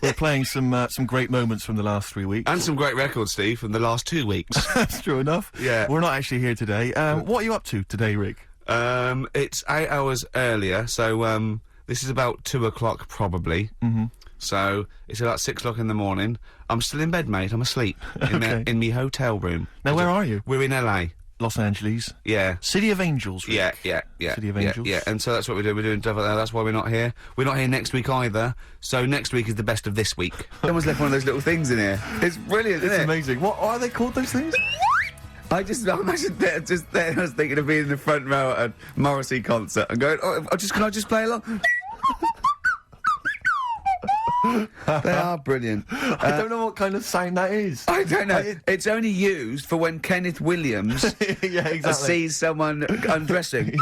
We're playing some great moments from the last 3 weeks. And some great records, Steve, from the last 2 weeks. That's true enough. Yeah. We're not actually here today. What are you up to today, Rick? It's 8 hours earlier, so, this is about 2 o'clock, probably. Mm-hmm. So, it's about 6 o'clock in the morning. I'm still in bed, mate. I'm asleep. Okay. In me hotel room. Now, where are you? We're in LA. Los Angeles. Yeah. City of Angels, Rick. Yeah. City of Angels. Yeah, and so that's what we're doing. We're doing stuff like that. That's why we're not here. We're not here next week either. So next week is the best of this week. Someone's left one of those little things in here. It's brilliant, isn't it? It's amazing. What are they called, those things? I imagine just there. I was thinking of being in the front row at a Morrissey concert and going, can I just play along? They are brilliant. I don't know what kind of sound that is. I don't know. It's only used for when Kenneth Williams yeah, exactly. sees someone undressing.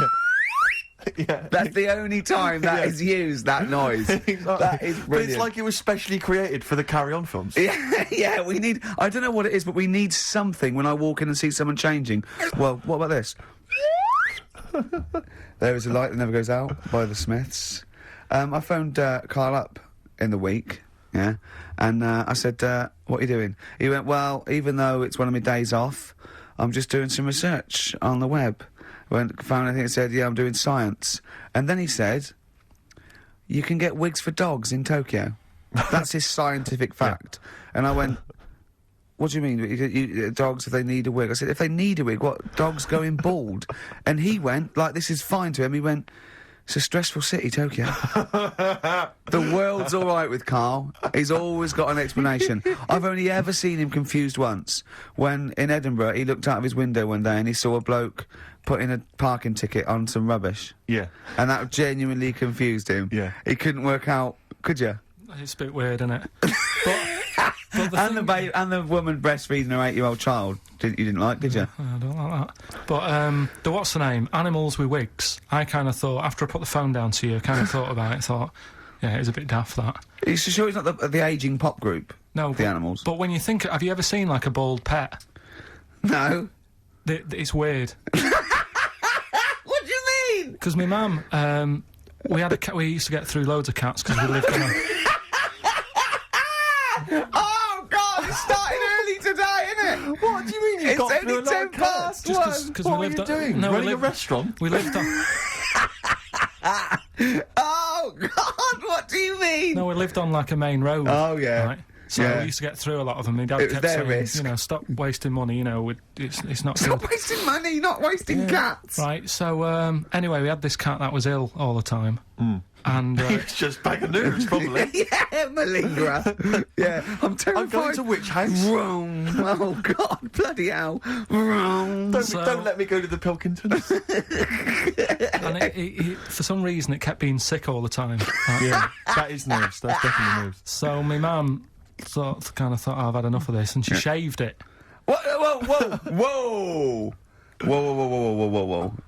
Yeah. That's the only time that is used, that noise. Exactly. That is brilliant. But it's like it was specially created for the Carry On films. Yeah, we need... I don't know what it is, but we need something when I walk in and see someone changing. Well, what about this? There is a light that never goes out by the Smiths. I phoned Karl up in the week, yeah, and I said, what are you doing? He went, well, even though it's one of my days off, I'm just doing some research on the web. Found anything that said, yeah, I'm doing science. And then he said, you can get wigs for dogs in Tokyo. That's his scientific fact. Yeah. And I went, what do you mean, dogs, if they need a wig? I said, if they need a wig, what, dogs going bald? And he went, like, this is fine to him, he went, it's a stressful city, Tokyo. The world's all right with Karl. He's always got an explanation. I've only ever seen him confused once. When, in Edinburgh, he looked out of his window one day and he saw a bloke putting a parking ticket on some rubbish. Yeah. And that genuinely confused him. Yeah. He couldn't work out, could you? It's a bit weird, isn't it? But and the woman breastfeeding her 8-year-old child, you didn't like, did you? I don't like that. But, the what's the name? Animals with wigs. I kind of thought, after I put the phone down to you, I kind of thought about it, thought, yeah, it's a bit daft, that. Are you sure it's not the ageing pop group? No. The Animals? But when you think, have you ever seen, like, a bald pet? No. It's weird. What do you mean? Because my mum, we had a cat, we used to get through loads of cats because we lived on a... Oh, God, it's starting early today, isn't it? What do you mean you got it's through only a lot 10 of cats? past 1. What are you doing? No, Running a restaurant? We lived on... Oh, God, what do you mean? No, we lived on, like, a main road. Oh, yeah. Right? So we used to get through a lot of them. My dad It was kept their saying, risk. you know, stop wasting money, you know, it's not Stop good. wasting money, not wasting cats. Right, so, anyway, we had this cat that was ill all the time. And, It's just bag of nerves, probably. Yeah, malingerer. Yeah, I'm terrified. I'm going to which house? Wrong. Oh, God, bloody hell. Wrong. Don't let me go to the Pilkingtons. and it, for some reason, it kept being sick all the time. Right? Yeah, that is nerves. That's definitely nerves. So my mum kind of thought, oh, I've had enough of this, and she shaved it. Whoa. Whoa.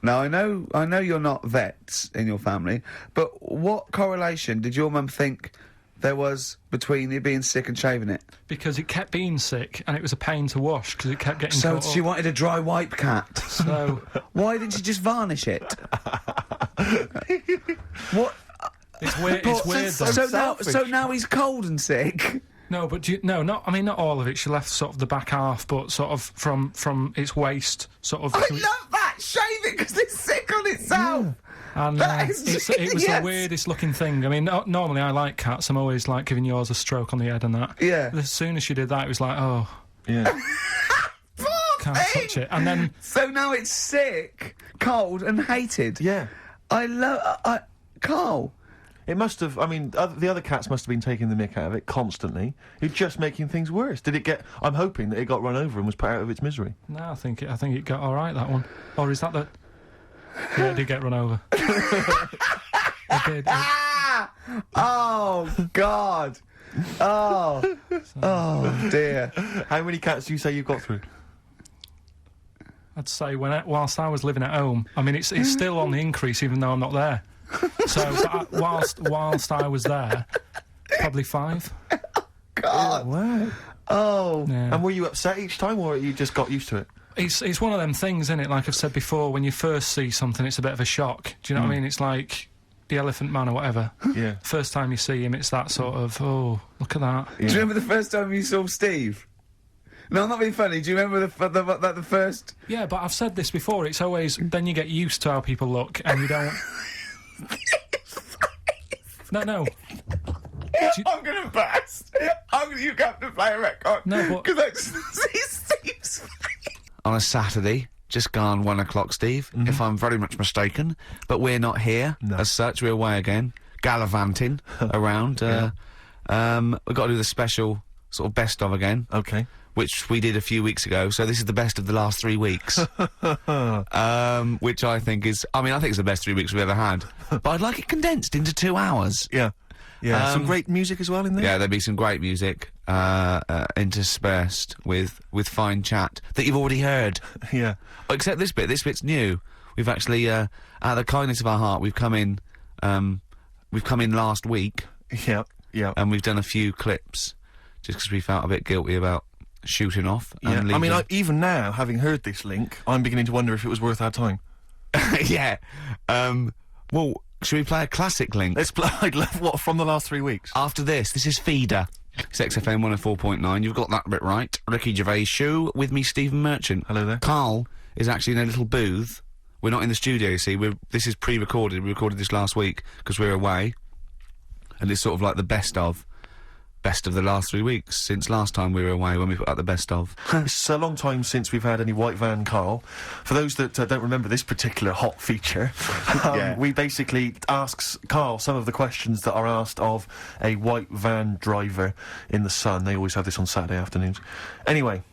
Now, I know you're not vets in your family, but what correlation did your mum think there was between it being sick and shaving it? Because it kept being sick, and it was a pain to wash, because it kept getting So caught she up. wanted a dry wipe cat. So... Why didn't she just varnish it? What? It's weird, though. So now he's cold and sick. No, but not all of it. She left sort of the back half, but sort of from its waist, sort of. I love that! Shave it because it's sick on itself! Yeah. And That is it was the genius. weirdest looking thing. I mean, normally I like cats. I'm always like giving yours a stroke on the head and that. Yeah. But as soon as she did that, it was like, oh, Yeah. can't touch it. And then So now it's sick, cold and hated. Yeah. I love... Karl. It must have, I mean, the other cats must have been taking the mick out of it constantly. You're just making things worse. Did it get... I'm hoping that it got run over and was put out of its misery. no, I think it got all right, that one. Or is that the? Yeah, it did get run over. It did. Oh, God. Oh. Oh, dear. How many cats do you say you've got through? I'd say whilst I was living at home, I mean, it's still on the increase even though I'm not there. So but whilst I was there, probably 5. God. Wow. Oh. Yeah. And were you upset each time, or you just got used to it? It's one of them things, isn't it? Like I've said before, when you first see something, it's a bit of a shock. Do you know what I mean? It's like the Elephant Man or whatever. Yeah. First time you see him, it's that sort of, oh, look at that. Do you remember the first time you saw Steve? No, I'm not being funny. Do you remember the first... Yeah, but I've said this before, it's always, then you get used to how people look, and you don't... No. I'm gonna burst. You have to play a record. No, but... Because I just see Steve's face. On a Saturday, just gone 1 o'clock, Steve, if I'm very much mistaken. But we're not here, as such. We're away again, gallivanting around. We've got to do the special sort of best of again. Okay. Which we did a few weeks ago, so this is the best of the last 3 weeks. Which I think is... I mean, I think it's the best 3 weeks we've ever had. But I'd like it condensed into 2 hours. Yeah. Yeah, some great music as well in there. Yeah, there'd be some great music interspersed with fine chat that you've already heard. Yeah. Except this bit. This bit's new. We've actually, out of the kindness of our heart, we've come in last week. Yeah, yeah. And we've done a few clips just because we felt a bit guilty about shooting off. Yeah. And I mean, even now, having heard this link, I'm beginning to wonder if it was worth our time. Yeah. Well, should we play a classic link? Let's play. I'd love what from the last 3 weeks. After this is Feeder. It's XFM 104.9. You've got that bit right. Ricky Gervais show with me, Stephen Merchant. Hello there. Karl is actually in a little booth. We're not in the studio, you see. This is pre-recorded. We recorded this last week because we're away, and it's sort of like the best of the last 3 weeks since last time we were away when we put out the best of. It's a long time since we've had any White Van Karl. For those that don't remember this particular hot feature, we basically asks Karl some of the questions that are asked of a white van driver in the Sun. They always have this on Saturday afternoons. Anyway,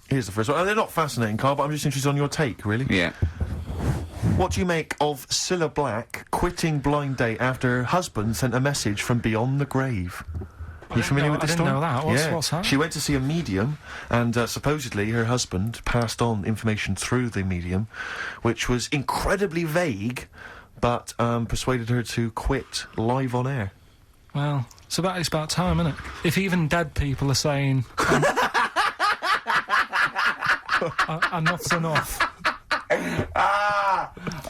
here's the first one. They're not fascinating, Karl, but I'm just interested on your take, really. Yeah. What do you make of Cilla Black quitting Blind Date after her husband sent a message from beyond the grave? Are you familiar with this story? I didn't know that. What's that? She went to see a medium, and supposedly her husband passed on information through the medium, which was incredibly vague, but persuaded her to quit live on air. Well, it's about time, isn't it? If even dead people are saying... enough's enough. But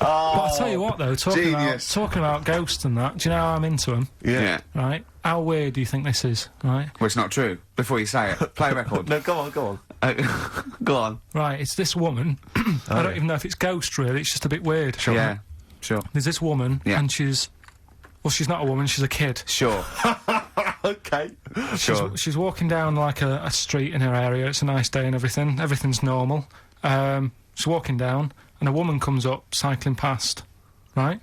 I'll tell you what, though, talking about ghosts and that, do you know how I'm into them? Yeah. Right? How weird do you think this is, right? Well, it's not true. Before you say it, play a record. No, go on. Go on. Right, it's this woman. I don't even know if it's ghost, really. It's just a bit weird. Sure. Yeah, sure. There's this woman, and she's not a woman, she's a kid. Sure. Okay. She's walking down, like, a street in her area. It's a nice day and everything. Everything's normal. She's walking down, and a woman comes up, cycling past, right?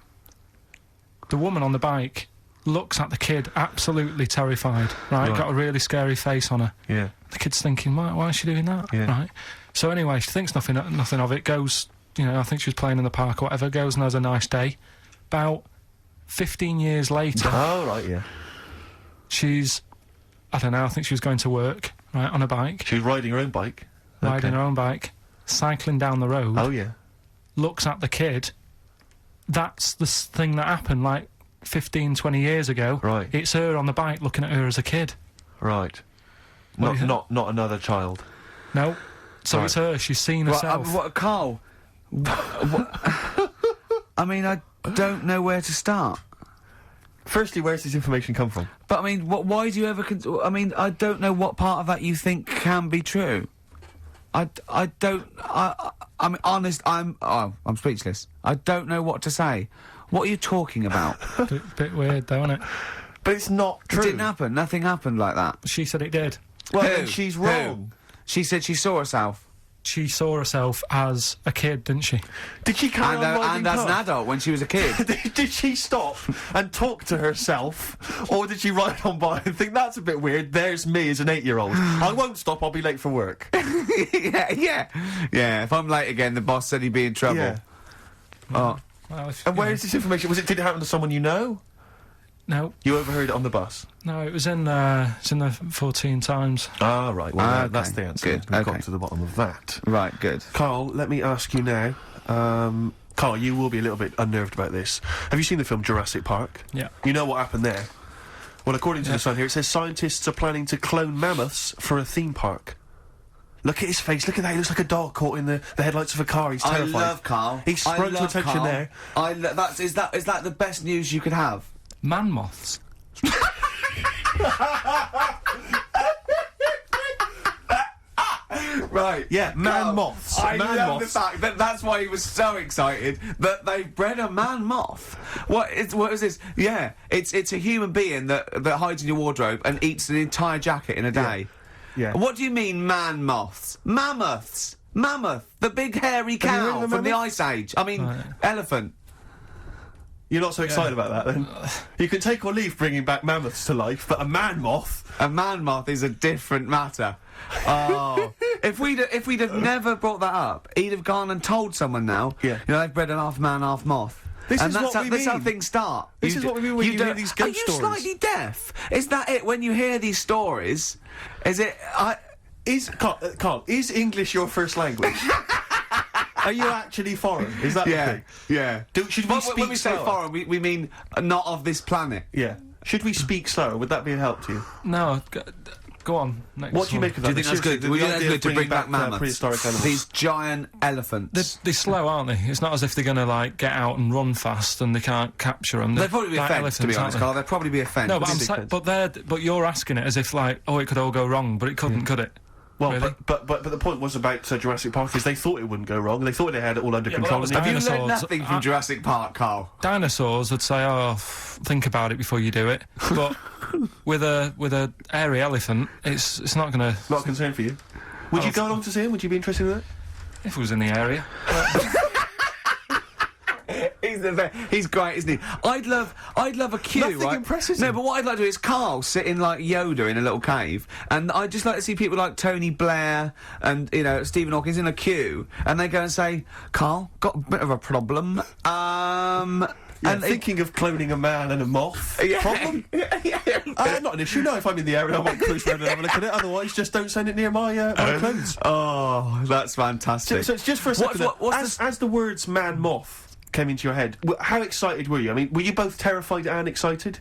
The woman on the bike looks at the kid, absolutely terrified, right? Got a really scary face on her. Yeah. The kid's thinking, why is she doing that? Yeah. Right? So anyway, she thinks nothing of it, goes, I think she was playing in the park or whatever, goes and has a nice day. About 15 years later... Oh, right, yeah. She's, I don't know, I think she was going to work, right, on a bike. She was riding her own bike. Riding her own bike, cycling down the road. Oh, yeah. Looks at the kid. That's the thing that happened, like, 15, 20 years ago. Right. It's her on the bike looking at her as a kid. Right. What do you think? Not another child. No. So Right. it's her, she's seen herself. What, Karl? I mean, I don't know where to start. Firstly, where's this information come from? But, I mean, why do you ever... I mean, I don't know what part of that you think can be true. I don't... I'm honest, I'm speechless. I don't know what to say. What are you talking about? Bit weird, though, isn't it? But it's not true. It didn't happen. Nothing happened like that. She said it did. Well, Who? then she's wrong. She said she saw herself. She saw herself as a kid, didn't she? Did she carry on riding And as an past? adult when she was a kid. Did she stop and talk to herself, or did she ride on by and think, that's a bit weird, there's me as an 8-year-old. I won't stop, I'll be late for work. Yeah, if I'm late again, the boss said he'd be in trouble. Yeah. Oh. Well, And where is this information? Did it happen to someone you know? No. You overheard it on the bus? No, it was in the 14 Times. Ah, right. Well, Okay. that's the answer. Good. We've Okay. got to the bottom of that. Right, good. Karl, let me ask you now. Karl, you will be a little bit unnerved about this. Have you seen the film Jurassic Park? Yeah. You know what happened there? Well, according to the Sun here, it says scientists are planning to clone mammoths for a theme park. Look at his face. Look at that. He looks like a dog caught in the headlights of a car. He's terrified. I love Karl. He sprung to attention Karl. there. Is that the best news you could have? Man moths. Right. Yeah, man moths. I Man love moths. the fact that that's why he was so excited that they bred a man moth. What is this? Yeah, it's a human being that hides in your wardrobe and eats an entire jacket in a day. Yeah. What do you mean, man moths? Mammoths. Mammoth, the big hairy Have you heard cow of a from the mammoth? Ice Age. I mean, elephant. You're not so excited about that, then? You can take or leave bringing back mammoths to life, but a man moth... A man moth is a different matter. Oh, if we'd have never brought that up, he'd have gone and told someone now. Yeah. You know, they've bred an half man, half moth. This is that's what we that's how mean. things start. This is what we mean when you hear don't- these ghost Are you stories. slightly deaf? Is that it? When you hear these stories, is it? Carl, is English your first language? Are you actually foreign? Is that the thing? yeah. Should we When speak we say slower? foreign, we mean not of this planet. Yeah. Should we speak slower? Would that be a help to you? No, go on. Next What do you one. make of Do that? you think that's good? Seriously, Would you the think idea that's of good to bring back bringing mammoths? prehistoric animals. These giant elephants. They're slow, aren't they? It's not as if they're going to, like, get out and run fast and they can't capture them. They'd probably be a fence, to be honest, Carl. They'd probably be a fence. No, but Big but you're asking it as if, like, oh, it could all go wrong, but it couldn't, could it? Well, Really? but the point was about Jurassic Park is they thought it wouldn't go wrong. They thought they had it all under Yeah, but control. that was and Have you learned dinosaurs. nothing from Jurassic Park, Carl? Dinosaurs would say, oh, think about it before you do it. But with a airy elephant, it's not going to... Not a concern for you. Would you go along to see him? Would you be interested in that? If it was in the area. He's great, isn't he? I'd love a queue, Nothing right? impresses No, him. but what I'd like to do is Carl sitting like Yoda in a little cave, and I'd just like to see people like Tony Blair and, you know, Stephen Hawking in a queue, and they go and say, Carl, got a bit of a problem. Yeah, And thinking of cloning a man and a moth. Yeah. Problem? Not an issue. No, if I'm in the area, I might cruise around and have a look at it. Otherwise, just don't send it near my clothes. Oh, that's fantastic. So it's just for a second. What's as the words "man moth" came into your head, how excited were you? I mean, were you both terrified and excited?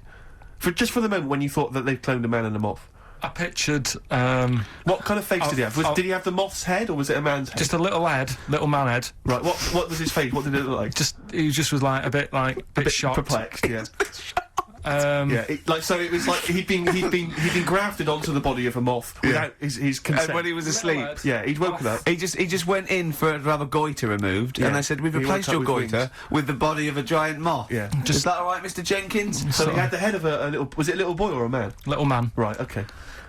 For the moment when you thought that they'd cloned a man and a moth. I pictured... What kind of face did he have? Did he have the moth's head or was it a man's head? just a little man head. Right. What was his face? What did it look like? He just was like a bit shocked. Perplexed. Yeah. Yeah, It was like he'd been grafted onto the body of a moth without his consent. And when he was asleep, lad. Yeah, he'd woken up. he just went in to have a goiter removed, Yeah. and they said, we've He replaced woke your up with goiter wings. with the body of a giant moth. Yeah. Is that all right, Mr. Jenkins? So he had the head of a little. Was it a little boy or a man? little man, Right. Okay.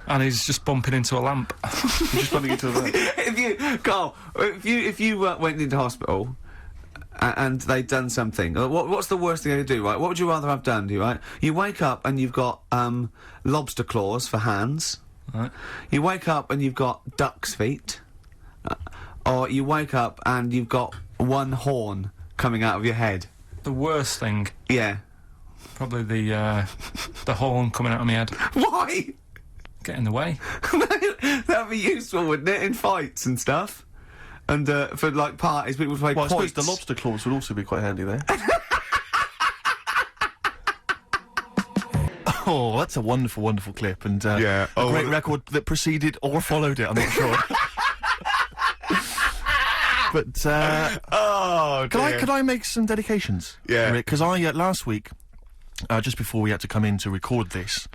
and he's just bumping into a lamp. You're just bumping into a man. Carl, if you went into hospital and they'd done something, what's the worst thing they could do, right? What would you rather have done, right? You wake up and you've got lobster claws for hands. Right. You wake up and you've got duck's feet. Or you wake up and you've got one horn coming out of your head. The worst thing, Yeah. probably the horn coming out of my head. Why? Get in the way. That'd be useful, wouldn't it, in fights and stuff? And for like parties, people would play Well, I suppose quoits. the lobster claws would also be quite handy there. Oh, that's a wonderful, wonderful clip, and Yeah. a great record that preceded or followed it. I'm not sure. But Oh, could I make some dedications? Yeah. Because I last week, just before we had to come in to record this,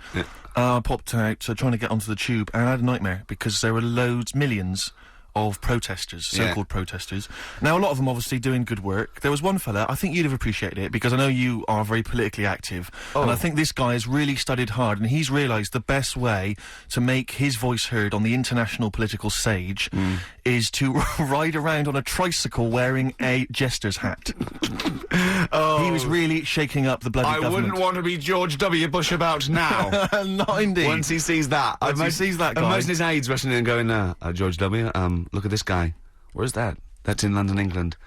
I popped out trying to get onto the tube, and I had a nightmare because there were millions of protesters, so-called protesters. Now, a lot of them obviously doing good work. There was one fella, I think you'd have appreciated it, because I know you are very politically active, and I think this guy has really studied hard, and he's realised the best way to make his voice heard on the international political stage is to ride around on a tricycle wearing a jester's hat. He was really shaking up the bloody government. want to be George W. Bush about now. Not indeed. Once he sees that. Once he sees that guy. Imagine his aides rushing in and going, George W., look at this guy. Where's that? That's in London, England.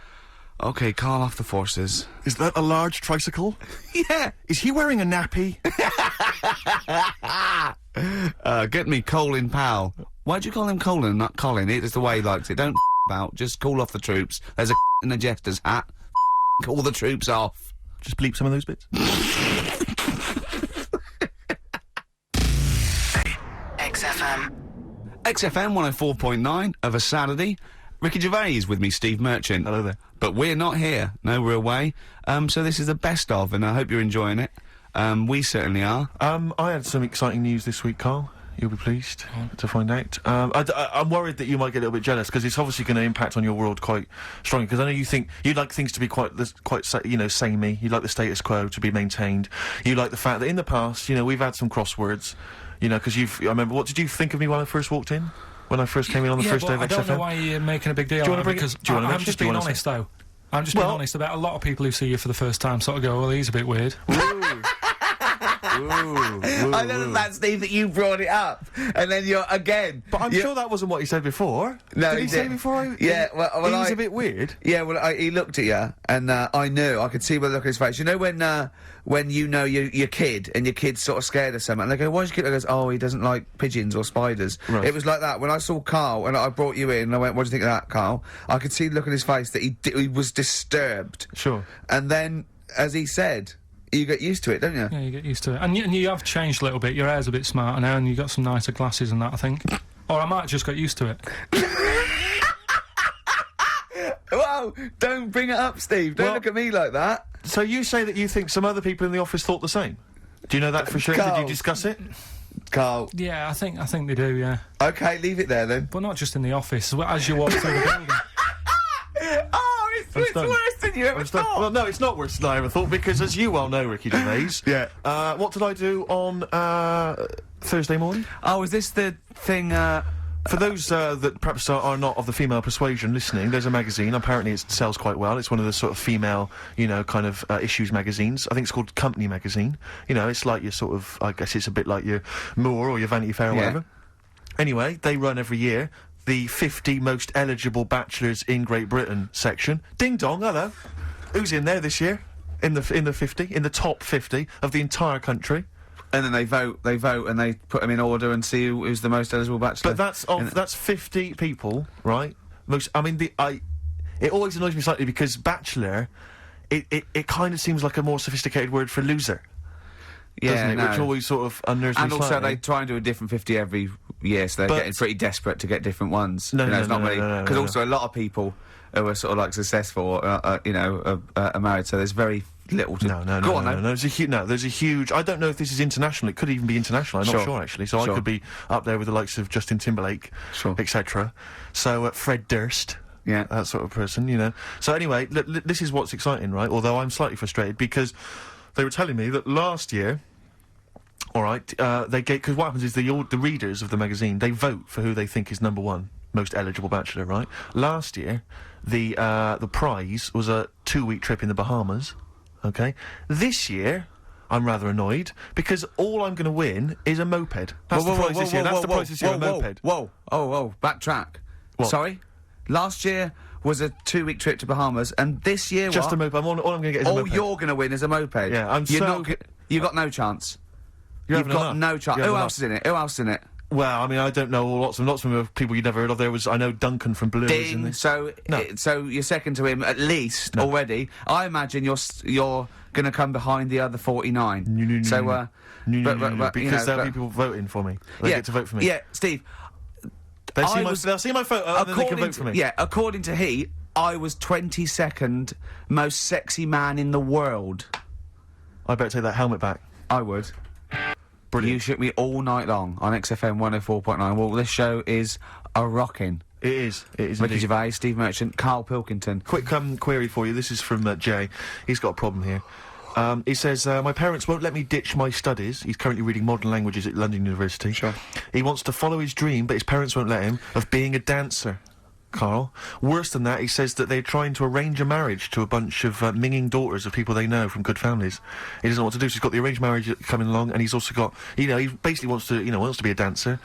Okay, call off the forces. Is that a large tricycle? Yeah! Is he wearing a nappy? Get me Colin Powell. Why'd you call him Colin, not Colin? It's the way he likes it. Don't about. Just call off the troops. There's a in the jester's hat. Call the troops off. Just bleep some of those bits. XFM. XFM 104.9 of a Saturday. Ricky Gervais with me, Steve Merchant. Hello there. But we're not here. No, we're away. So this is the best of, and I hope you're enjoying it. We certainly are. I had some exciting news this week, Carl. You'll be pleased to find out. I'm worried that you might get a little bit jealous, because it's obviously going to impact on your world quite strongly, because I know you think you'd like things to be quite samey. You like the status quo to be maintained. You like the fact that in the past, we've had some crosswords, because I remember, what did you think of me when I first walked in? When I first came in on the first day of XFM? I don't know why you're making a big deal out of it, because I'm just being honest, though. I'm just being honest about a lot of people who see you for the first time sort of go, well, he's a bit weird. I know that, Steve, that you brought it up, and then you're again. But I'm sure that wasn't what he said before. No, did he say before? Yeah, well, he was a bit weird. Yeah, well, he looked at you, and I knew. I could see by the look on his face. You know when you know your kid, and your kid's sort of scared of something, and they go, "Why's your kid?" He goes, "Oh, he doesn't like pigeons or spiders." Right. It was like that when I saw Carl, and I brought you in, and I went, "What do you think of that, Carl?" I could see the look on his face that he was disturbed. Sure. And then, as he said, you get used to it, don't you? Yeah, you get used to it. And you have changed a little bit. Your hair's a bit smarter now, and you've got some nicer glasses and that, I think. Or I might have just got used to it. Whoa! Don't bring it up, Steve. Don't look at me like that. So you say that you think some other people in the office thought the same? Do you know that for sure? Carl. Did you discuss it? Carl. Yeah, I think they do, yeah. Okay, leave it there then. But not just in the office, as you walk through the building. Oh, it's worse than you ever thought. Well, no, it's not worse than I ever thought, because as you well know, Ricky Gervais, Yeah. what did I do on Thursday morning? Oh, is this the thing, For those that perhaps are not of the female persuasion listening, there's a magazine. Apparently it sells quite well. It's one of the sort of female, kind of issues magazines. I think it's called Company Magazine. It's like your sort of, I guess it's a bit like your Moore or your Vanity Fair or whatever. Anyway, they run every year the 50 most eligible bachelors in Great Britain section. Ding dong, hello. Who's in there this year? In the 50, in the top 50 of the entire country. and then they vote, and they put them in order and see who's the most eligible bachelor. But that's 50 people, right? It always annoys me slightly because bachelor, it kind of seems like a more sophisticated word for loser. Yeah, doesn't it? no. Which always sort of unnerves me and also slightly. they try and do a different 50 every year, so they're getting pretty desperate to get different ones. No, there's not many, because no. also a lot of people who are sort of like successful, are married, so there's very little to... No. There's a huge... I don't know if this is international. It could even be international. I'm not sure, actually. So I could be up there with the likes of Justin Timberlake, etc. So, Fred Durst. Yeah. That sort of person, you know. So anyway, this is what's exciting, right? Although I'm slightly frustrated because they were telling me that last year... All right, because what happens is the readers of the magazine, they vote for who they think is number one most eligible bachelor, right? Last year, the prize was a 2-week trip in the Bahamas. Okay, this year I'm rather annoyed because all I'm going to win is a moped. That's the prize this year. That's the prize this year. A moped. Whoa! Backtrack. What? Sorry, last year was a 2-week trip to Bahamas, and this year just a moped. All I'm going to get is a moped. All you're going to win is a moped. Yeah, you've got no chance. You've got no chance. Who else is in it? Who else is in it? Well, I mean, I don't know. Lots of people you'd never heard of. I know Duncan from Blue is in this. So you're second to him at least already. I imagine you're going to come behind the other 49. No. Because there'll be people voting for me. They get to vote for me. Yeah, Steve. They'll see my photo and then they can vote for me. Yeah, according to Heat, I was 22nd most sexy man in the world. I better take that helmet back. I would. Brilliant. You shook me all night long on XFM 104.9. Well, this show is a rockin'. It is Ricky indeed. Gervais, Steve Merchant, Karl Pilkington. Quick query for you. This is from Jay. He's got a problem here. He says, my parents won't let me ditch my studies. He's currently reading modern languages at London University. Sure. He wants to follow his dream, but his parents won't let him, of being a dancer. Carl. Worse than that, he says that they're trying to arrange a marriage to a bunch of minging daughters of people they know from good families. He doesn't know what to do, so he's got the arranged marriage coming along, and he's also got, he basically wants to be a dancer.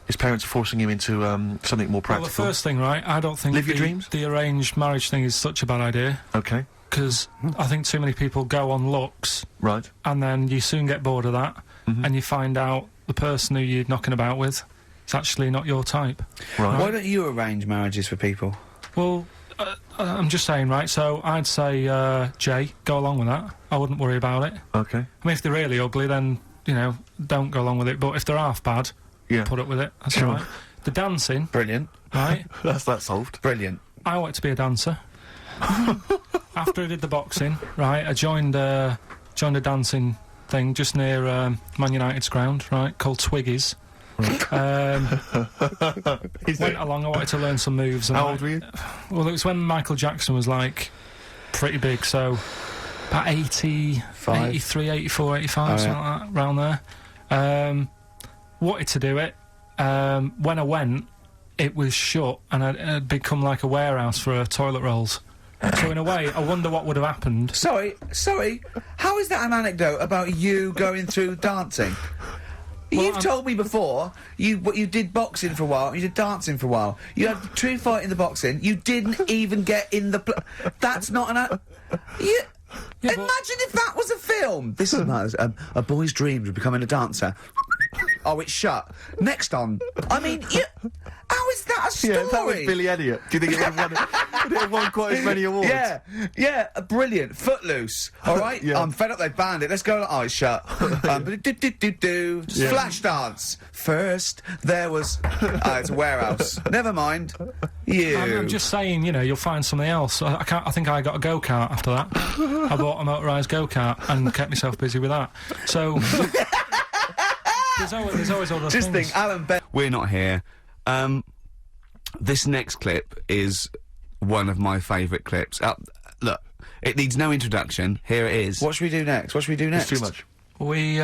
His parents are forcing him into something more practical. Well, the first thing, right, I don't think Live your dreams? The arranged marriage thing is such a bad idea. Okay. Because I think too many people go on looks. Right. And then you soon get bored of that, and you find out the person who you're knocking about with is actually not your type. Right. Why don't you arrange marriages for people? Well, I'm just saying, right, so I'd say, Jay, go along with that. I wouldn't worry about it. Okay. I mean, if they're really ugly, then, don't go along with it. But if they're half bad, put up with it. That's all right. The dancing, Brilliant. right? That's that solved. Brilliant. I wanted to be a dancer. After I did the boxing, right, I joined a dancing thing just near Man United's ground, right, called Twiggy's. Went along, I wanted to learn some moves. And How old were you? Well, it was when Michael Jackson was, like, pretty big, so about 83, 84, 85, something like that, around there. Wanted to do it. When I went, it was shut, and I'd become like a warehouse for toilet rolls. So in a way, I wonder what would have happened. Sorry. How is that an anecdote about you going through dancing? Well, You've told me before you did boxing for a while, you did dancing for a while. You had a true fight in the boxing. You didn't even get in the. That's not an. Yeah, Imagine if that was a film. This is nice. A boy's dreams of becoming a dancer. Oh, it's shut. Next on. I mean, how is that a story? Yeah, that was Billy Elliot. Do you think it would have won quite as many awards? Yeah, brilliant. Footloose. All right, Yeah. I'm fed up. They banned it. Let's go. Oh, it's shut. Flash dance. First, there was. It's a warehouse. Never mind. I'm just saying, you'll find something else. I think I got a go-kart after that. I bought a motorised go-kart and kept myself busy with that. So there's always other Just things. think, Alan Ben. We're not here. This next clip is one of my favourite clips. Look, it needs no introduction. Here it is. What should we do next? It's too much. We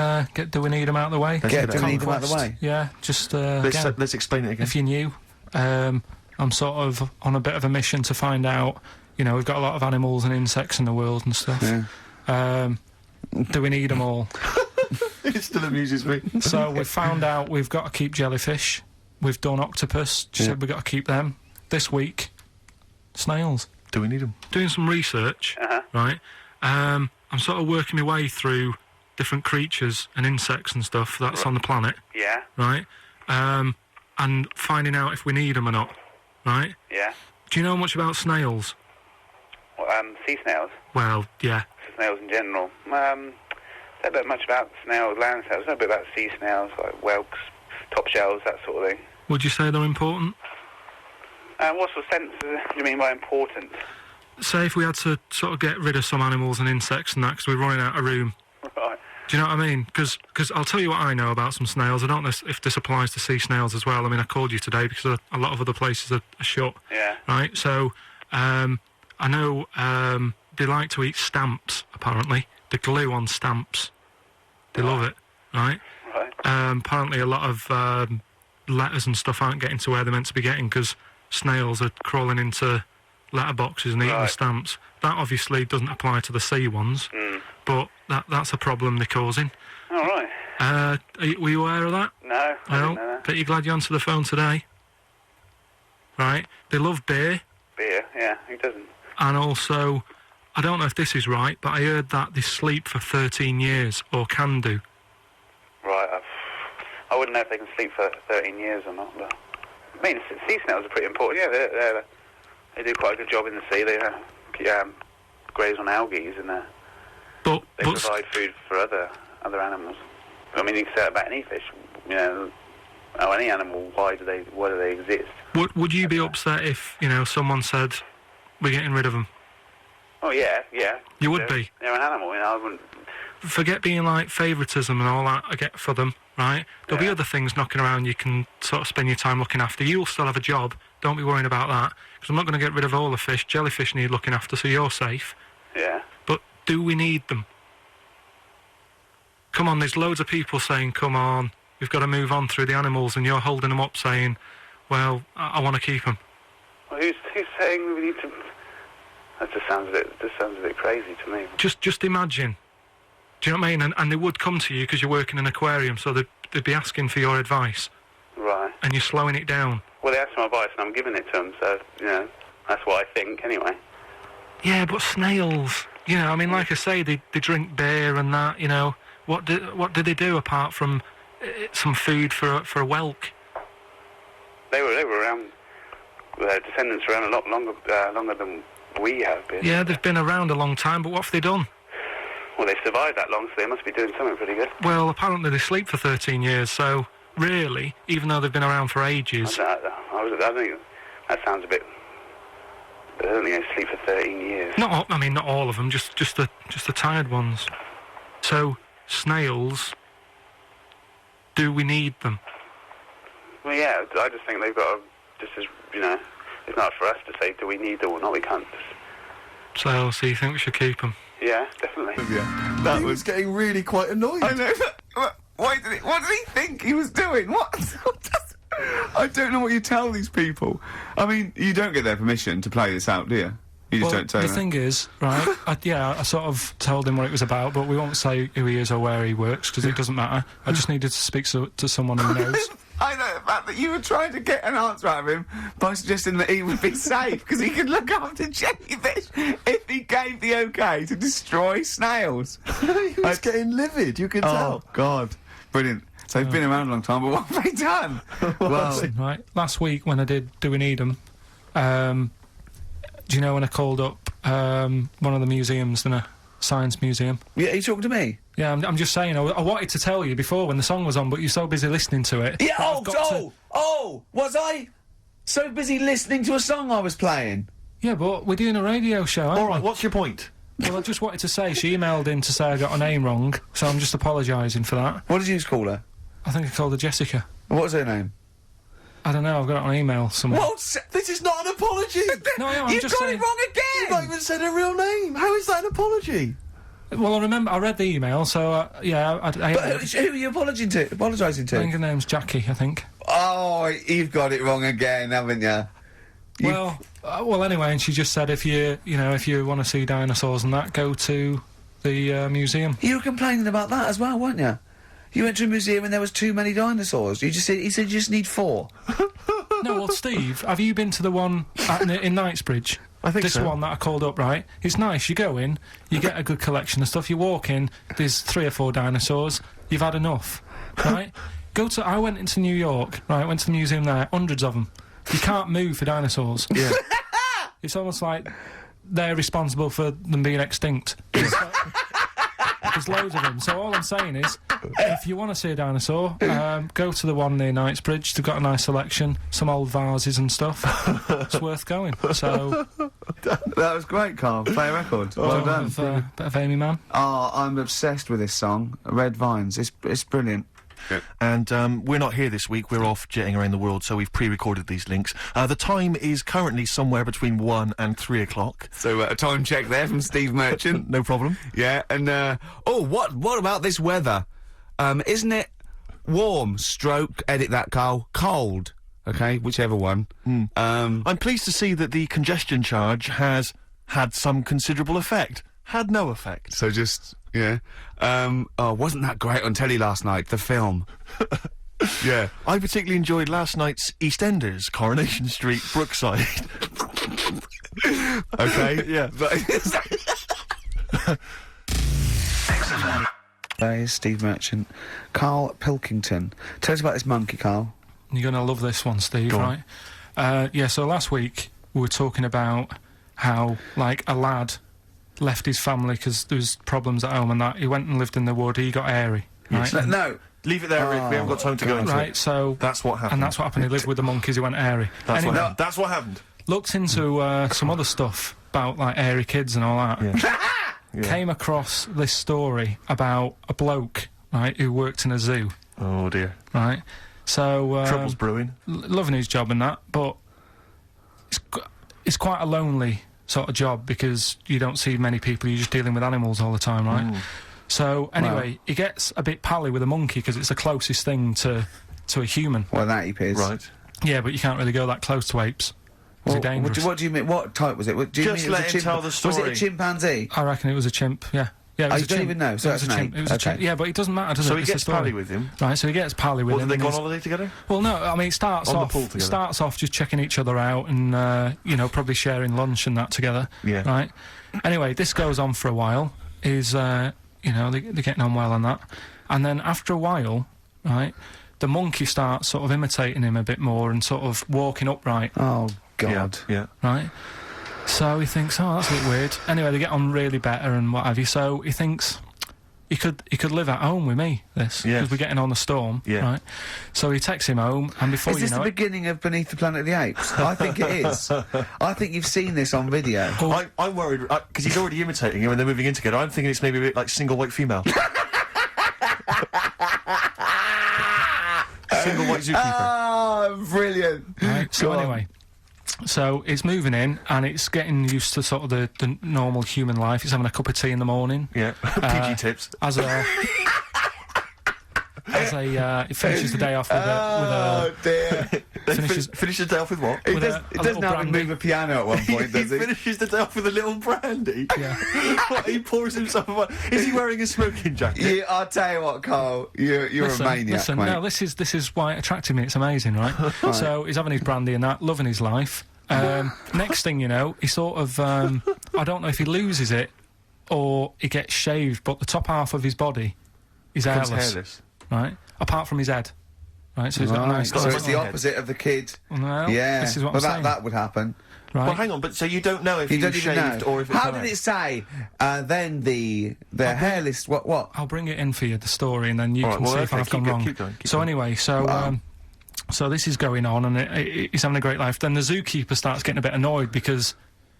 do we need them out of the way? Let's Do get we need them out of the way? Yeah, just Let's, again, let's explain it again. if you're new, I'm sort of on a bit of a mission to find out. We've got a lot of animals and insects in the world and stuff. Yeah. Do we need them all? It still amuses me. So we've found out we've got to keep jellyfish. We've done octopus. She said we've got to keep them. This week, snails. Do we need them? Doing some research, right? I'm sort of working my way through different creatures and insects and stuff that's on the planet. Yeah. Right? And finding out if we need them or not. Right? Yeah. Do you know much about snails? Well, sea snails. Well, yeah. Snails in general. Don't know much about snails, land snails. Know a bit about sea snails, like whelks, top shells, that sort of thing. Would you say they're important? What sort of sense do you mean by important? Say if we had to sort of get rid of some animals and insects and that because we're running out of room. Right. Do you know what I mean? Because I'll tell you what I know about some snails. I don't know if this applies to sea snails as well. I mean, I called you today because a lot of other places are shut. Yeah. Right? So, I know they like to eat stamps, apparently. The glue on stamps. They love it, right? Right. Apparently a lot of letters and stuff aren't getting to where they're meant to be getting because snails are crawling into letterboxes and eating the stamps. That obviously doesn't apply to the sea ones, but that's a problem they're causing. All right. Were you aware of that? No, I didn't know that. Bet you're glad you answered the phone today. Right? They love beer. Beer, yeah, who doesn't? And also, I don't know if this is right, but I heard that they sleep for 13 years, or can do. Right, I wouldn't know if they can sleep for 13 years or not, but... I mean, sea snails are pretty important, yeah, they do quite a good job in the sea. They graze on algae and they provide food for other animals. I mean, you can say that about any fish, any animal, why do they exist? Would you be upset if, someone said, we're getting rid of them? Oh, yeah. You would be? They're an animal, I wouldn't... Forget being like favouritism and all that I get for them, right? There'll be other things knocking around you can sort of spend your time looking after. You'll still have a job, don't be worrying about that, because I'm not going to get rid of all the fish. Jellyfish need looking after, so you're safe. Yeah. But do we need them? Come on, there's loads of people saying, come on, we've got to move on through the animals, and you're holding them up saying, well, I want to keep them. Well, who's saying we need to... That just sounds a bit crazy to me. Just imagine. Do you know what I mean? And they would come to you because you work in an aquarium, so they'd be asking for your advice. Right. And you're slowing it down. Well, they asked for my advice and I'm giving it to them, so, that's what I think, anyway. Yeah, but snails, I mean, like I say, they drink beer and that, What do they do apart from some food for a whelk? They were around, their descendants were around a lot longer than we have been. Yeah, they've been around a long time, but what have they done? Well, they've survived that long, so they must be doing something pretty good. Well, apparently they sleep for 13 years, so really, even though they've been around for ages. I think that sounds a bit... I don't think they sleep for 13 years. Not all of them, just the tired ones. So, snails, do we need them? Well, yeah, I just think they've got to, just as, it's not for us to say, do we need them or not, we can't just... So you think we should keep them? Yeah, definitely. Yeah. That was getting really quite annoyed. I know. What did he think he was doing? What? I don't know what you tell these people. I mean, you don't get their permission to play this out, do you? You just don't tell them. The thing is, right, I sort of told him what it was about, but we won't say who he is or where he works, because it doesn't matter. I just needed to speak to someone who knows. I know the fact that you were trying to get an answer out of him by suggesting that he would be safe, because he could look after jellyfish if he gave the okay to destroy snails. He was getting livid, you can tell. Oh, God. Brilliant. So they've been around a long time, but what have they done? Well, right, last week when I did Do We Need 'Em, do you know when I called up one of the museums, in a science museum? Yeah, are you talking to me? Yeah, I'm just saying, I wanted to tell you before when the song was on, but you're so busy listening to it. Yeah, was I so busy listening to a song I was playing? Yeah, but we're doing a radio show, aren't we? All right, what's your point? Well, I just wanted to say, she emailed in to say I got her name wrong, so I'm just apologising for that. What did you call her? I think I called her Jessica. What was her name? I don't know, I've got it on email somewhere. This is not an apology! No, I'm you just got saying... it wrong again! You've not even said her real name! How is that an apology? Well, I remember, I read the email, so, yeah, I But who are you apologising to? I think her name's Jackie, I think. Oh, you've got it wrong again, haven't you? Well, anyway, and she just said if you want to see dinosaurs and that, go to the museum. You were complaining about that as well, weren't you? You went to a museum and there was too many dinosaurs. He said you just need 4. No, well, Steve, have you been to the one in Knightsbridge? I think this so. one that I called up, right? It's nice. You go in, you get a good collection of stuff. You walk in, there's 3 or 4 dinosaurs. You've had enough, right? I went into New York, right? Went to the museum there, hundreds of them. You can't move for dinosaurs. Yeah. It's almost like they're responsible for them being extinct. There's loads of them. So all I'm saying is, if you want to see a dinosaur, go to the one near Knightsbridge. They've got a nice selection, some old vases and stuff. It's worth going. So that was great, Carl. Play a record. Well done. Bit of Amy Mann. Oh, I'm obsessed with this song, Red Vines. It's brilliant. Yeah. And we're not here this week, we're off jetting around the world, so we've pre-recorded these links. The time is currently somewhere between 1 and 3 o'clock. So a time check there from Steve Merchant. No problem. Yeah, and what about this weather? Isn't it warm, stroke, edit that, Carl, cold? Okay, whichever one. I'm pleased to see that the congestion charge has had some considerable effect. Had no effect. So just... Yeah. Wasn't that great on telly last night, the film? Yeah. I particularly enjoyed last night's EastEnders, Coronation Street, Brookside. Okay. Yeah. XFM. There's Steve Merchant. Karl Pilkington. Tell us about this monkey, Carl. You're going to love this one, Steve, right? Yeah, so last week we were talking about how, like, a lad left his family because there was problems at home and that. He went and lived in the wood. He got airy. Right? Yes. No. Leave it there, Rick. We haven't got time to go into right, it. so... That's what happened. And that's what happened. He lived with the monkeys. He went airy. That's what happened. That's what happened. Looked into some other stuff about, like, airy kids and all that. Yeah. Yeah. Came across this story about a bloke, right, who worked in a zoo. Oh, dear. Right? So... Trouble's brewing. Loving his job and that, but it's quite a lonely sort of job because you don't see many people, you're just dealing with animals all the time, right? So, anyway, he gets a bit pally with a monkey because it's the closest thing to a human. Well, that ape is. Right. Yeah, but you can't really go that close to apes. It's dangerous. What do you mean? What type was it? Do you Just mean it was let a him tell the story. Was it a chimpanzee? I reckon it was a chimp, yeah. Yeah, it was you don't even know, so it was that's a an chimp. ape. It was a Okay. chimp. Yeah, but it doesn't matter, does it? So he It's the gets story. pally with him. Right, so he gets pally with Well, him. did they go and on holiday together? Well, no, I mean, it starts On the off... pool together. Starts off just checking each other out and, you know, probably sharing lunch and that together. Yeah. Right? Anyway, this goes on for a while. You know, they're getting on well on that. And then after a while, right, the monkey starts sort of imitating him a bit more and sort of walking upright. Oh, God. Yeah. Right? So he thinks, oh, that's a bit weird. Anyway, they get on really better and what have you. So he thinks, he could live at home with me, this, because we're getting on the storm, right? So he takes him home, and before Is this the beginning of Beneath the Planet of the Apes? I think it is. I think you've seen this on video. I'm worried, because he's already imitating him and they're moving in together. I'm thinking it's maybe a bit like Single White Female. Single White Zookeeper. Oh, brilliant. Right, so anyway, so it's moving in, and it's getting used to sort of the normal human life. It's having a cup of tea in the morning. Yeah, PG tips. It finishes the day off with a dear. Finishes the day off with what? He doesn't have to move a piano at one point, does he? He finishes the day off with a little brandy? Yeah. What, he pours himself a... Is he wearing a smoking jacket? Yeah, I'll tell you what, Carl, you're a maniac, mate. No, this is why it attracted me. It's amazing, right? So he's having his brandy and that, loving his life. Next thing you know, he sort of... I don't know if he loses it or he gets shaved, but the top half of his body is hairless. Right? Apart from his head. Right, so he's got a nice... So it's the opposite of the kid. Well, yeah. This is what I'm saying. That would happen. Right. Well, hang on, but so you don't know if he was shaved or if it's... How did it say, then the hairless... What? I'll bring it in for you, the story, and then you can see if I've gone wrong. Keep going. Anyway, so this is going on, and he's having a great life. Then the zookeeper starts getting a bit annoyed because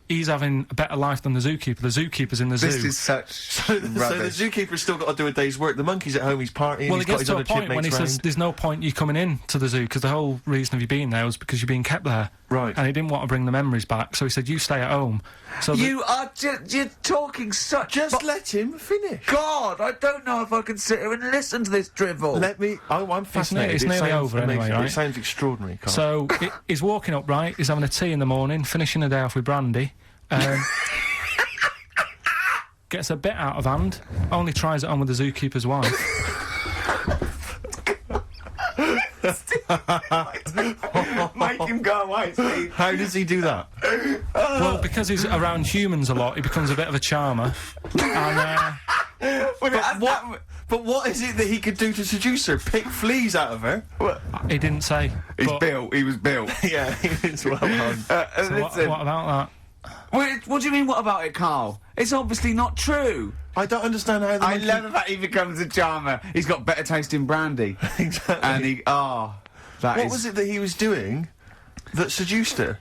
he's having a better life than the zookeeper. The zookeeper's in the zoo. This is such So the zookeeper's still got to do a day's work. The monkey's at home, he's partying, well, he's got his other to a point when he round. says there's no point you coming in to the zoo, because the whole reason of you being there was because you're being kept there. Right. And he didn't want to bring the memories back, so he said, you stay at home. So you're talking such... Just let him finish. God, I don't know if I can sit here and listen to this drivel. I'm fascinated. It's nearly over anyway, right? It sounds extraordinary, Carl. So, he's walking up, right, he's having a tea in the morning, finishing the day off with brandy. Gets a bit out of hand, only tries it on with the zookeeper's wife. Make him go away, Steve. How does he do that? Well, because he's around humans a lot, he becomes a bit of a charmer. And, But what is it that he could do to seduce her? Pick fleas out of her? he didn't say. He was built. Yeah, it's well done. So what about that? Wait, what do you mean, what about it, Carl? It's obviously not true. I don't understand how I love the fact he becomes a charmer. He's got better taste in brandy. Exactly. And what was it that he was doing that seduced her?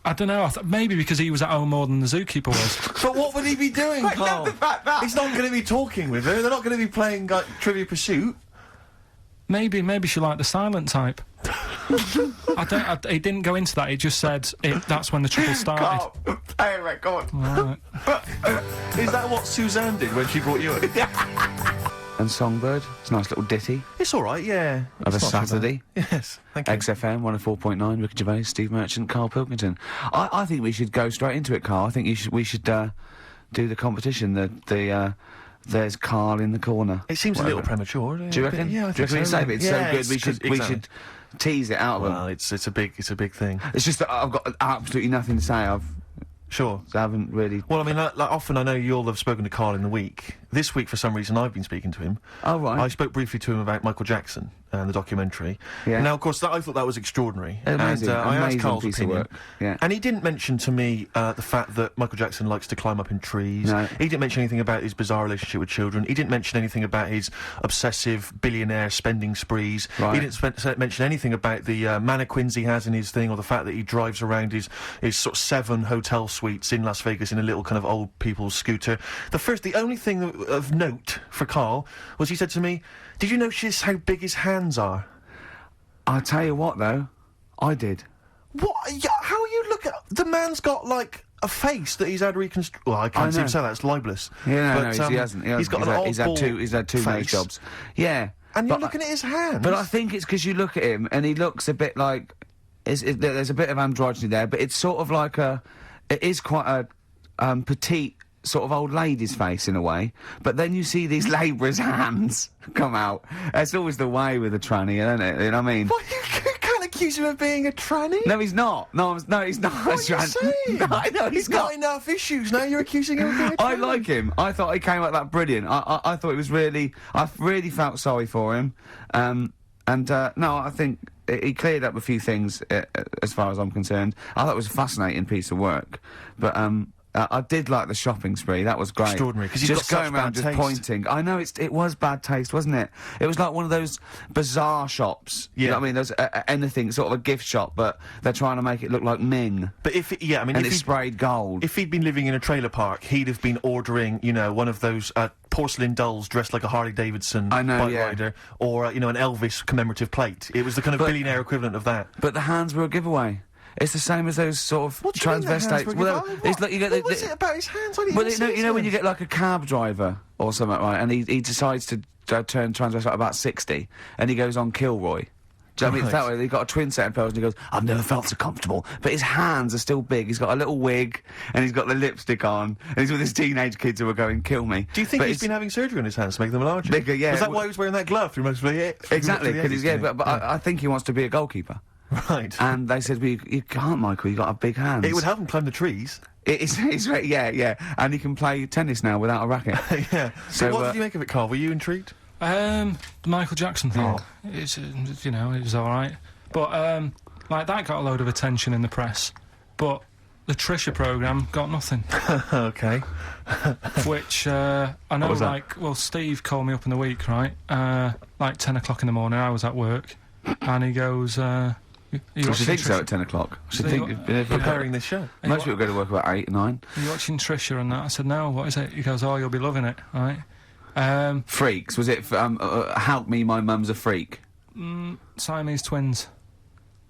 I don't know, maybe because he was at home more than the zookeeper was. But what would he be doing, Carl? I love the fact that... He's not going to be talking with her. They're not going to be playing, like, Trivia Pursuit. Maybe she liked the silent type. He didn't go into that, he just said that's when the trouble started. Carl, play a record. Right. Is that what Suzanne did when she brought you in? And Songbird, it's a nice little ditty. It's alright, yeah. Of a Saturday. Yes, thank you. XFM 104.9, Ricky Gervais, Steve Merchant, Karl Pilkington. I think we should go straight into it, Carl. I think we should do the competition, there's Karl in the corner. It seems a little premature. Do you reckon? Yeah, I think so. Save it? It's so good. We should tease it out of them. Well, it's a big thing. It's just that I've got absolutely nothing to say. Sure. I haven't really... Well, I mean, like often I know you'll have spoken to Karl in the week. This week, for some reason, I've been speaking to him. Oh, right. I spoke briefly to him about Michael Jackson and the documentary. Yeah. Now, of course, I thought that was extraordinary. Amazing. And I asked Karl's piece opinion. Of work. Yeah. And he didn't mention to me the fact that Michael Jackson likes to climb up in trees. No. He didn't mention anything about his bizarre relationship with children. He didn't mention anything about his obsessive billionaire spending sprees. Right. He didn't mention anything about the mannequins he has in his thing, or the fact that he drives around his sort of 7 hotel suites in Las Vegas in a little kind of old people's scooter. The only thing of note for Karl was he said to me, "Did you notice how big his hands are?" I'll tell you what, though, I did. What? Yeah, how you look at... The man's got, like, a face that he's had reconstructed... Well, I can't seem to say that, it's libelous. Yeah, but, no, he hasn't. He's got an oddball he's had two nose jobs. Yeah. And you're looking at his hands. But I think it's because you look at him and he looks a bit like... there's a bit of androgyny there, but it's sort of like it is quite a petite sort of old lady's face in a way, but then you see these labourers' hands come out. That's always the way with a tranny, isn't it? You know what I mean? What, you can't accuse him of being a tranny? No, he's not. No, he's not. What are you saying? No, I know, he's got enough issues, now you're accusing him of being a tranny. I like him. I thought he came out that brilliant. I thought it was really... I really felt sorry for him. No, I think... He cleared up a few things, as far as I'm concerned. I thought it was a fascinating piece of work. But, I did like the shopping spree. That was great. Extraordinary, 'cause he's just got going such around bad just taste. pointing. I know it was bad taste, wasn't it? It was like one of those bizarre shops. You know what I mean? There's anything, sort of a gift shop, but they're trying to make it look like Ming. But if And it's sprayed gold. If he'd been living in a trailer park, he'd have been ordering, one of those porcelain dolls dressed like a Harley Davidson bike rider, or an Elvis commemorative plate. It was the kind of billionaire equivalent of that. But the hands were a giveaway. It's the same as those sort of transvestites. It's like you get what's it about his hands? when you get like a cab driver or something, right? And he decides to turn transvestite about 60, and he goes on Kilroy. Do you know what I mean? It's that way. He got a twin set of pearls, and he goes, "I've never felt so comfortable." But his hands are still big. He's got a little wig, and he's got the lipstick on, and he's with his teenage kids who are going, "Kill me." Do you think he's been having surgery on his hands to make them larger? Bigger, yeah. Was that why he was wearing that glove through most of the Exactly, because but I think he wants to be a goalkeeper. Right. And they said, "You can't, Michael. You got big hands." It would help him climb the trees. It's yeah, and he can play tennis now without a racket. Yeah. So what did you make of it, Carl? Were you intrigued? The Michael Jackson thing. It's it was all right, but that got a load of attention in the press, but the Trisha programme got nothing. Okay. Which I know, Steve called me up in the week, right? 10 o'clock in the morning. I was at work, and he goes. You should think so at 10 o'clock. Preparing this show. Most people go to work about 8, 9. Are you watching Trisha and that? I said, no, what is it? He goes, oh, you'll be loving it, right? Freaks, was it, Help Me, My Mum's a Freak? Siamese twins.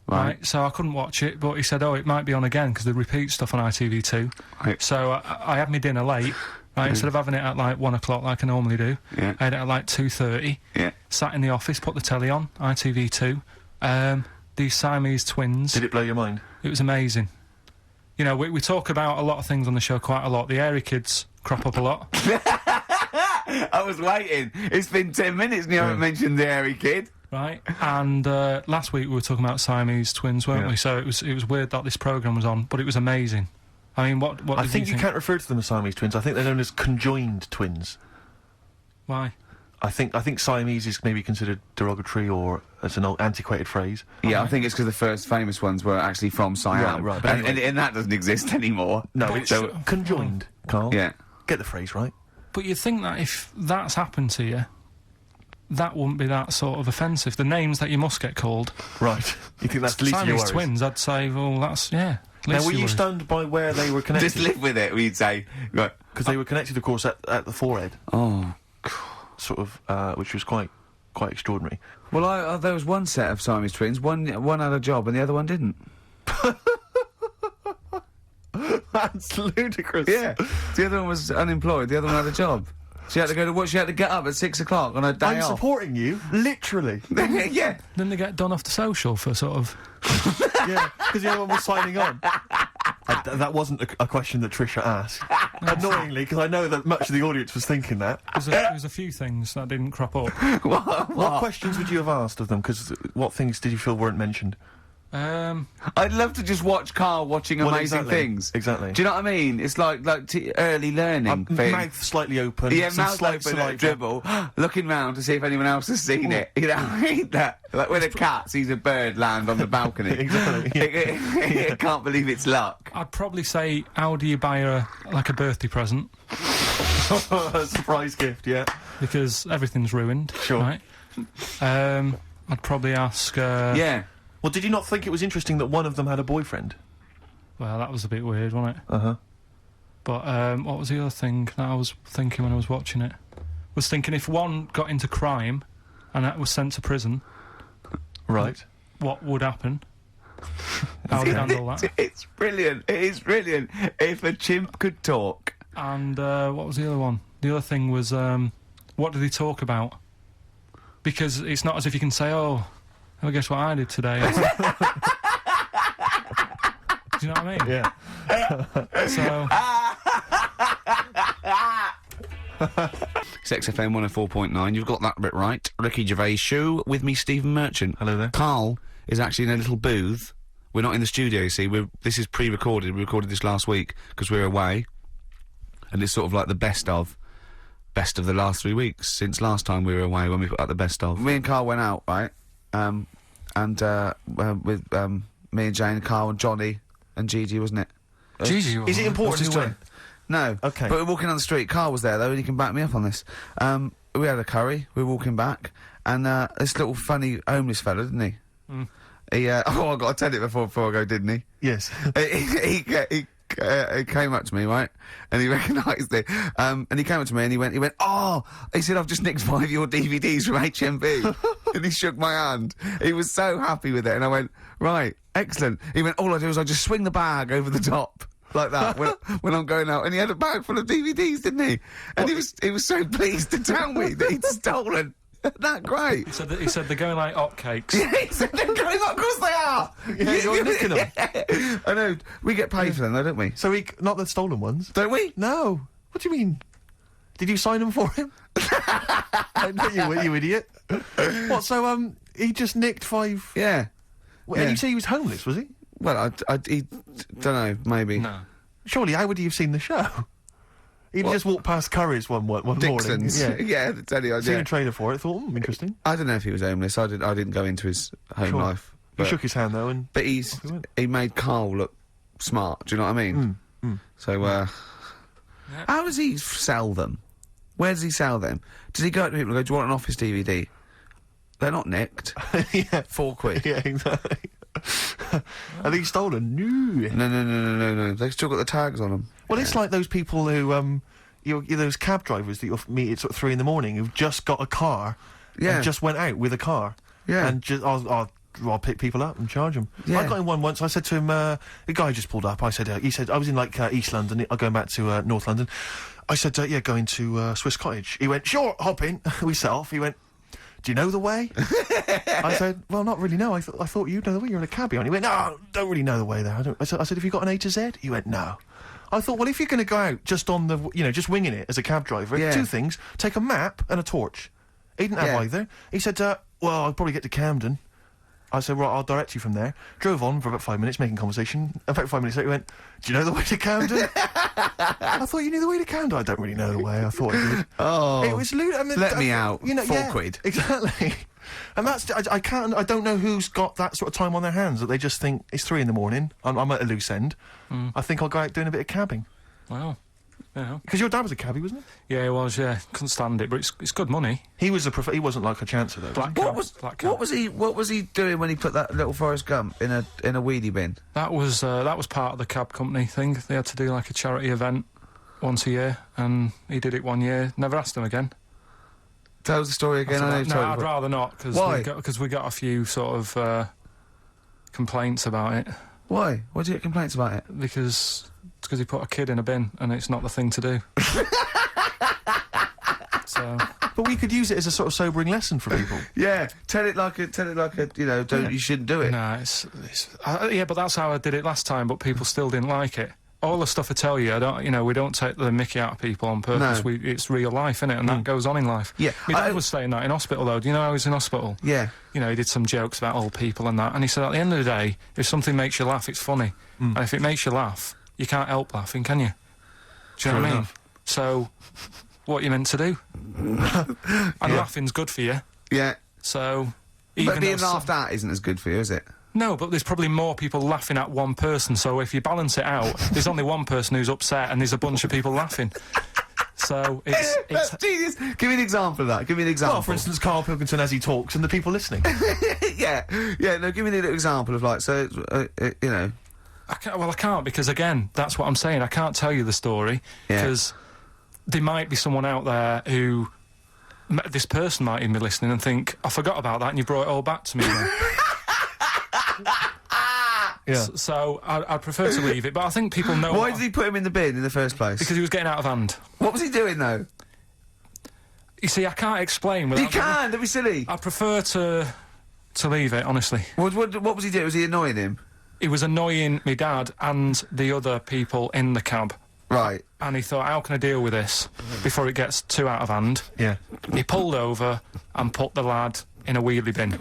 Right. So I couldn't watch it, but he said, oh, it might be on again, because they repeat stuff on ITV2. Right. So I had my dinner late, right? Instead of having it at 1 o'clock like I normally do, I had it at 2:30. Yeah. Sat in the office, put the telly on, ITV2. These Siamese twins. Did it blow your mind? It was amazing. We talk about a lot of things on the show quite a lot. The Airy kids crop up a lot. I was waiting. It's been 10 minutes and you haven't mentioned the Airy kid. Right, and last week we were talking about Siamese twins, weren't we? So it was weird that this programme was on, but it was amazing. I mean, what I think you can't refer to them as Siamese twins. I think they're known as conjoined twins. Why? I think Siamese is maybe considered derogatory or as an old antiquated phrase. Yeah, I think it's because the first famous ones were actually from Siam. Right, and that doesn't exist anymore. No, it's conjoined, Carl. Yeah. Get the phrase right. But you'd think that if that's happened to you, that wouldn't be that sort of offensive. The names that you must get called. Right. You think that's the least of your Siamese worries? twins, I'd say, well, that's, yeah. Now, were you stunned by where they were connected? Just live with it, we'd say. Right. Because they were connected, of course, at the forehead. Oh. Sort of, which was quite extraordinary. Well, there was one set of Siamese twins. One had a job and the other one didn't. That's ludicrous. Yeah. The other one was unemployed. The other one had a job. She had to go to work. She had to get up at 6 o'clock on her day off. I'm supporting you, literally. Yeah. Didn't they get done off the social for sort of... Yeah, because the other one was signing on. That wasn't a question that Trisha asked. Annoyingly, because I know that much of the audience was thinking that. There was a few things that didn't crop up. What questions would you have asked of them? Because what things did you feel weren't mentioned? I'd love to just watch Karl watching amazing things. Exactly. Do you know what I mean? It's like early learning thing. Mouth slightly open. Yeah, some mouth slight open, saliva. dribble, looking round to see if anyone else has seen it. You know, I hate that. Like when a cat sees a bird land on the balcony. Exactly. It can't believe it's luck. I'd probably say, how do you buy her, a birthday present? A surprise gift, yeah. Because everything's ruined. Sure. Right? I'd probably ask... Yeah. Well, did you not think it was interesting that one of them had a boyfriend? Well, that was a bit weird, wasn't it? Uh-huh. But, what was the other thing that I was thinking when I was watching it? Was thinking if one got into crime and that was sent to prison... Right. What would happen? How would you handle that? It's brilliant. It is brilliant. If a chimp could talk. And, what was the other one? The other thing was, what did he talk about? Because it's not as if you can say, oh, guess what I did today? Do you know what I mean? Yeah. So... It's XFM 104.9. You've got that bit right. Ricky Gervais show with me, Stephen Merchant. Hello there. Karl is actually in a little booth. We're not in the studio, you see. This is pre-recorded. We recorded this last week because we're away. And it's sort of like the best of the last 3 weeks since last time we were away when we put out the best of. Me and Karl went out, right? With me and Jane, Karl and Johnny and Gigi, wasn't it? Gigi, Is it important who went? No. Okay. But we're walking on the street. Carl was there though, and he can back me up on this. We had a curry. We were walking back, and this little funny homeless fella, didn't he? Mm. He. Oh, I got to tell it before I go, didn't he? Yes. He came up to me, right, and he recognised it. And he came up to me and he went, oh, he said, I've just nicked 5 of your DVDs from HMV. And he shook my hand. He was so happy with it, and I went, right, excellent. He went, all I do is I just swing the bag over the top. Like that when I'm going out, and he had a bag full of DVDs, didn't he? And he was so pleased to tell me that he'd stolen. Isn't that great? He said they're going like hotcakes. Yeah, he said they're going. Of course they are. Yeah, you're nicking them. Yeah. I know. We get paid for them, though, don't we? So not the stolen ones. Don't we? No. What do you mean? Did you sign them for him? I know you idiot. What? So he just nicked 5. Yeah. Well, and you say he was homeless, was he? Well, he don't know. Maybe. No. Surely, how would he have seen the show? He'd just walked past Curry's one Dixon's. morning. Yeah, tell you, Seen yeah. a trailer for it. Thought, interesting. I don't know if he was homeless. I didn't go into his home Sure. life. He But, shook his hand though, and but went. he made Carl look smart. Do you know what I mean? So, how does he sell them? Where does he sell them? Does he go up to people and go, "Do you want an Office DVD?" They're not nicked. yeah, £4. yeah, exactly. Are these stolen? No. No. They've still got the tags on them. Well, it's like those people who you're those cab drivers that you'll meet at sort of 3 in the morning who've just got a car, Yeah. and just went out with a car, Yeah. and just I'll pick people up and charge them. Yeah. I got in one once. I said to him, the guy just pulled up. I said, he said I was in like East London. I'm going back to North London. I said, yeah, going to Swiss Cottage. He went, sure, hop in. We set off. He went, do you know the way? I said, well, not really, no. I thought you'd know the way. You're in a cabbie. He went, no, don't really know the way there. I said, have you got an A to Z? He went, no. I thought, well, if you're going to go out just on the, just winging it as a cab driver, Yeah. 2 things: take a map and a torch. He didn't have Yeah. either. He said, well, I'll probably get to Camden. I said, right, I'll direct you from there. Drove on for about 5 minutes, making conversation. About 5 minutes later, he went, do you know the way to Camden? I thought you knew the way to Camden. I don't really know the way. I thought I did. Oh. It was I mean, Let me out. £4. Exactly. And that's, I don't know who's got that sort of time on their hands that they just think it's 3 in the morning. I'm at a loose end. I think I'll go out doing a bit of cabbing. Wow. Yeah. Because your dad was a cabbie, wasn't Yeah, he was. Yeah, couldn't stand it, but it's good money. he? He was he wasn't like a chancer though. Black What cab. was he doing when he put that little Forrest Gump in a weedy bin? That was part of the cab company thing. They had to do like a charity event once a year, and he did it one year. Never asked him again. Tell the story again. I know you've No, told I'd it. rather not, because Why? we got a few sort of complaints about it. Why? Why did you get complaints about it? Because he put a kid in a bin, and it's not the thing to do. So But we could use it as a sort of sobering lesson for people. Yeah, tell it like a you shouldn't do it. no, yeah, but that's how I did it last time. But people still didn't like it. All the stuff I tell you, we don't take the mickey out of people on purpose. No. It's real life, innit? And that goes on in life. Yeah, My dad was saying that in hospital, though. Do you know I was in hospital? Yeah. He did some jokes about old people and that. And he said, at the end of the day, if something makes you laugh, it's funny. And if it makes you laugh, you can't help laughing, can you? Do you know what I mean? enough. So, what you meant to do? And laughing's good for you. Yeah. So, But being though laughed at isn't as good for you, is it? No, but there's probably more people laughing at one person, so if you balance it out, there's only one person who's upset and there's a bunch of people laughing. So it's That's genius. Give me an example of that. Give me an example. Well, for instance, Karl Pilkington as he talks and the people listening. yeah. No, give me a little example of like I can't, because again, that's what I'm saying. I can't tell you the story because there might be someone out there who this person might even be listening and think, I forgot about that and you brought it all back to me now. Yeah. So I'd prefer to leave it, but I think people know. Why did he put him in the bin in the first place? Because he was getting out of hand. What was he doing though? You see, I can't explain. You can. Don't be silly. I prefer to leave it, honestly. What was he doing? Was he annoying him? He was annoying my dad and the other people in the cab. Right. And he thought, how can I deal with this before it gets too out of hand? Yeah. He pulled over and put the lad in a wheelie bin.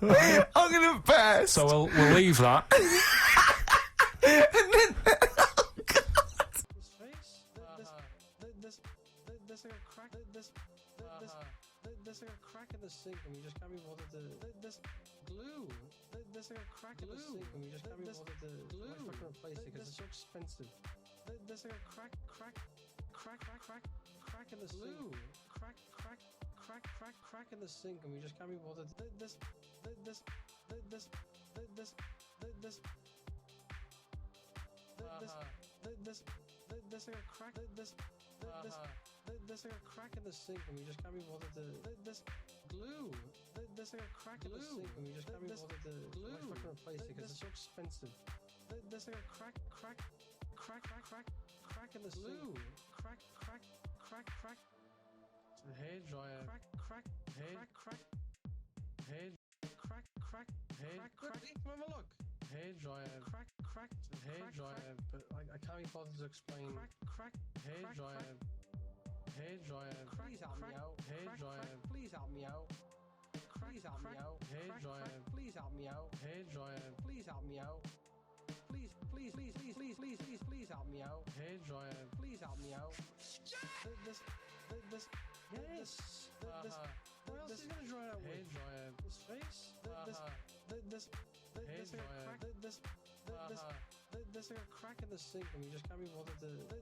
I'm gonna burst. So we'll leave that. There's a crack in the the sink and we just can't be bothered to. There's glue. There's like a crack in the sink and we just can't be bothered to glue. Like fucking replace it because it's so expensive. There's like a crack in the sink. Crack in the sink and we just can't be bothered. There's like a crack. There's like a crack in the sink and we just can't be bothered to. There's glue. There's like a crack in the sink and we just can't be bothered to glue. Like fucking replace it because it's so expensive. There's like a crack in the sink. Crack. It's a hairdryer. Crack. Come have a look. Hairdryer. It's a hairdryer, but I can't be bothered to explain. Hairdryer. Please help me out. Hairdryer. Please help me out. Hairdryer. Please help me out. Hairdryer. Please help me out. Please help me out. Hairdryer. Please help me out. Yes. What else is he gonna dry out with? Hairdryer. His face. Hairdryer. There's like a crack in the sink and we just can't be bothered to.